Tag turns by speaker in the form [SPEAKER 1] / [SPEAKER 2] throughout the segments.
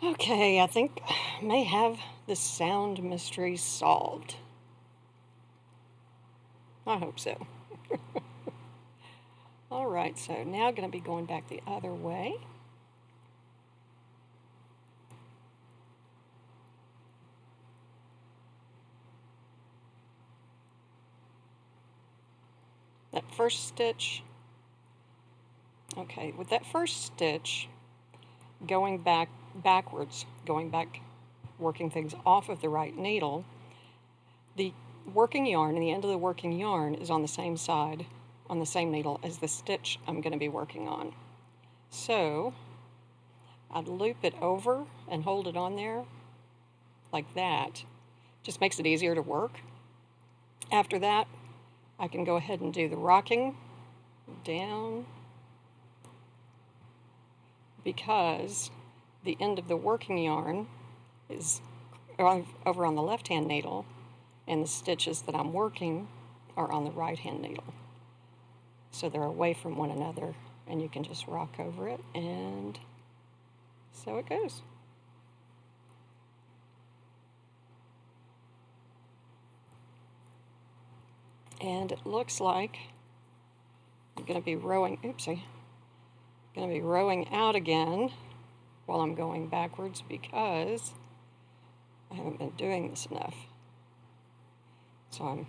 [SPEAKER 1] Okay, I think I may have the sound mystery solved. I hope so. Alright, so now going to be going back the other way. That first stitch, okay, with that first stitch, going backwards, working things off of the right needle, the working yarn and the end of the working yarn is on the same side, on the same needle as the stitch I'm going to be working on. So I'd loop it over and hold it on there like that. Just makes it easier to work. After that, I can go ahead and do the rocking down, because the end of the working yarn is over on the left-hand needle and the stitches that I'm working are on the right-hand needle. So they're away from one another, and you can just rock over it, and so it goes. And it looks like I'm going to be rowing, going to be rowing out again while I'm going backwards because I haven't been doing this enough. So I'm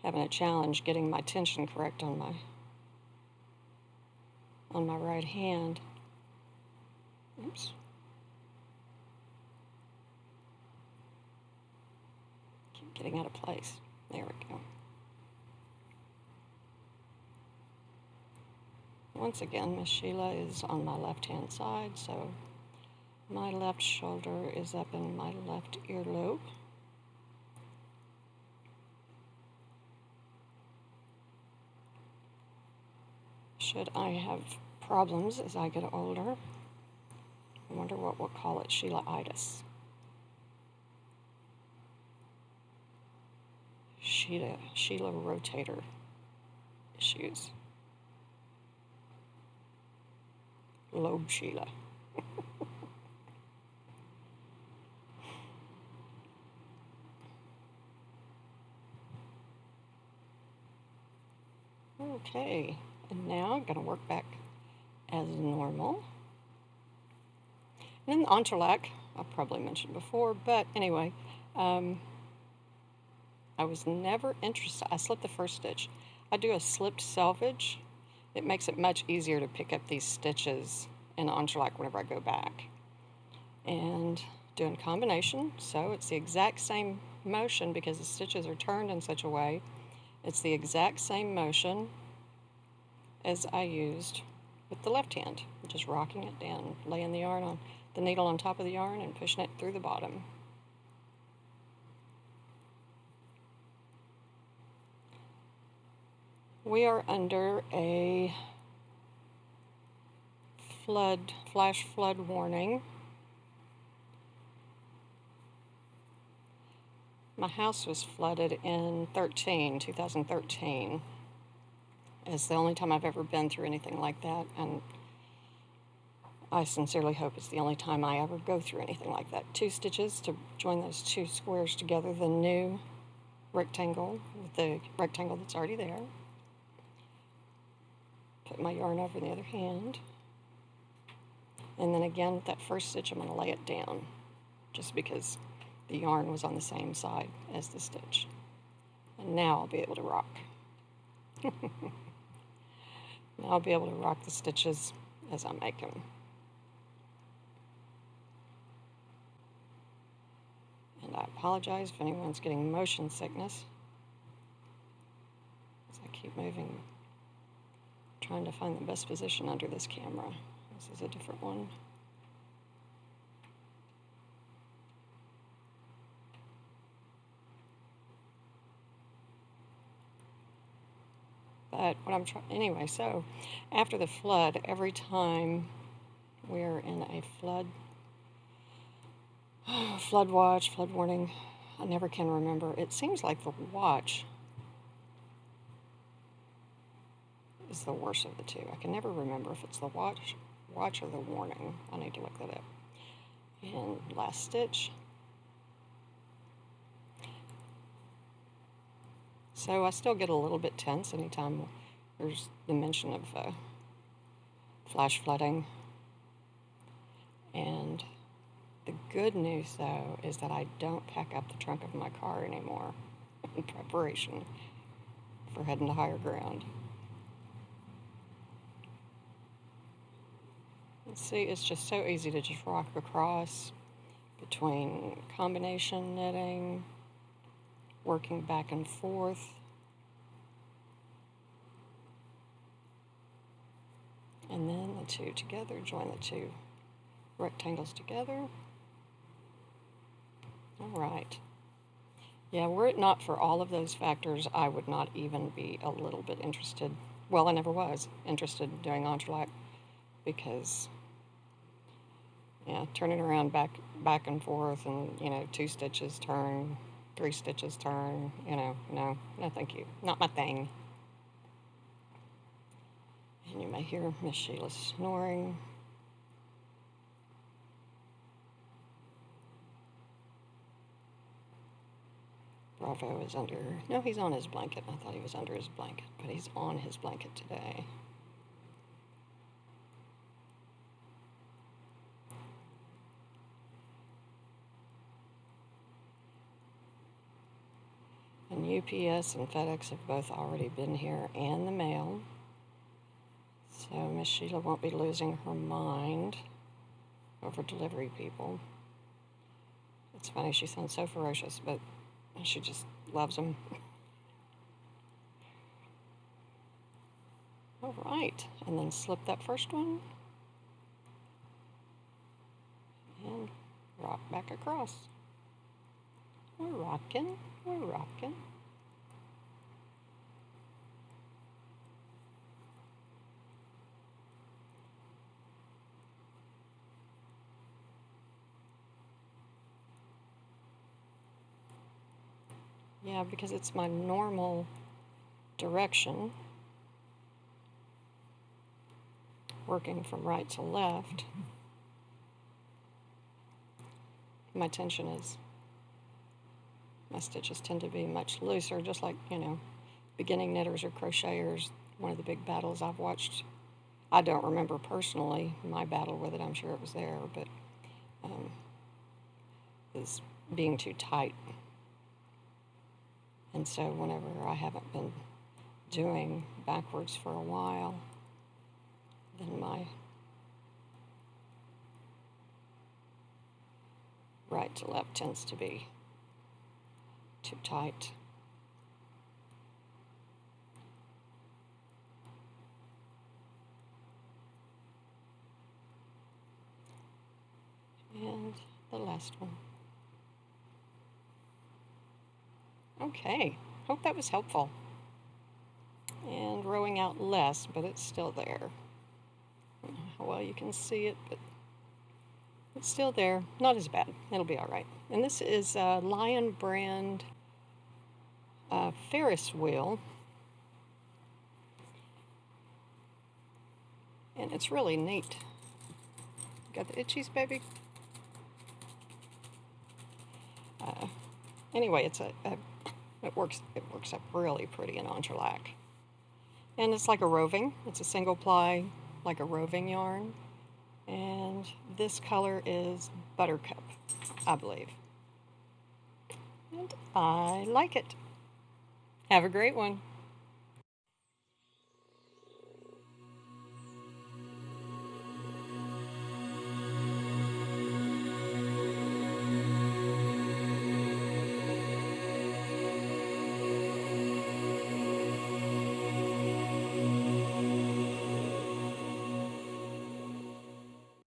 [SPEAKER 1] having a challenge getting my tension correct on my right hand. Oops. Keep getting out of place. There we go. Once again, Miss Sheila is on my left-hand side, so my left shoulder is up in my left earlobe. Should I have problems as I get older, I wonder what we'll call it, Sheila-itis. Sheila rotator issues. Lobe Sheila. Okay, and now I'm going to work back as normal. And then the Entrelac, I've probably mentioned before, but anyway, I was never interested. I slipped the first stitch. I do a slipped selvage. It makes it much easier to pick up these stitches in Entrelac whenever I go back. And doing combination, so it's the exact same motion because the stitches are turned in such a way. It's the exact same motion as I used with the left hand, just rocking it down, laying the yarn on the needle on top of the yarn and pushing it through the bottom. We are under a flash flood warning. My house was flooded in 2013. It's the only time I've ever been through anything like that, and I sincerely hope it's the only time I ever go through anything like that. 2 stitches to join those 2 squares together, the new rectangle with the rectangle that's already there. Put my yarn over the other hand. And then again, with that first stitch, I'm going to lay it down, just because the yarn was on the same side as the stitch. And now I'll be able to rock. Now I'll be able to rock the stitches as I make them. And I apologize if anyone's getting motion sickness as I keep moving, trying to find the best position under this camera. This is a different one. But what I'm trying, anyway, so after the flood, every time we're in a flood watch, flood warning, I never can remember. It seems like the watch is the worst of the two. I can never remember if it's the watch or the warning. I need to look that up. And last stitch. So I still get a little bit tense anytime there's the mention of flash flooding. And the good news, though, is that I don't pack up the trunk of my car anymore in preparation for heading to higher ground. See, it's just so easy to just rock across between combination knitting, working back and forth, and then the two together, join the two rectangles together. All right. Yeah, were it not for all of those factors, I would not even be a little bit interested. Well, I never was interested in doing Entrelac because, yeah, turning around back and forth and, 2 stitches turn, 3 stitches turn, no thank you. Not my thing. And you may hear Miss Sheila snoring. Bravo is under, no, he's on his blanket. I thought he was under his blanket, but he's on his blanket today. And UPS and FedEx have both already been here, and the mail. So Miss Sheila won't be losing her mind over delivery people. It's funny, she sounds so ferocious, but she just loves them. All right, and then slip that first one and rock back across. We're rocking, we're rocking. Yeah, because it's my normal direction, working from right to left. My tension is, my stitches tend to be much looser, just like, beginning knitters or crocheters. One of the big battles I've watched, I don't remember personally my battle with it, I'm sure it was there, but is being too tight. And so whenever I haven't been doing backwards for a while, then my right to left tends to be too tight. And the last one. Okay, hope that was helpful. And rowing out less, but it's still there. I don't know how well you can see it, but it's still there. Not as bad. It'll be all right. And this is a Lion brand Ferris wheel. And it's really neat. Got the itchies, baby? Anyway, it works up really pretty in Entrelac. And it's like a roving. It's a single ply, like a roving yarn. And this color is Buttercup, I believe. And I like it. Have a great one.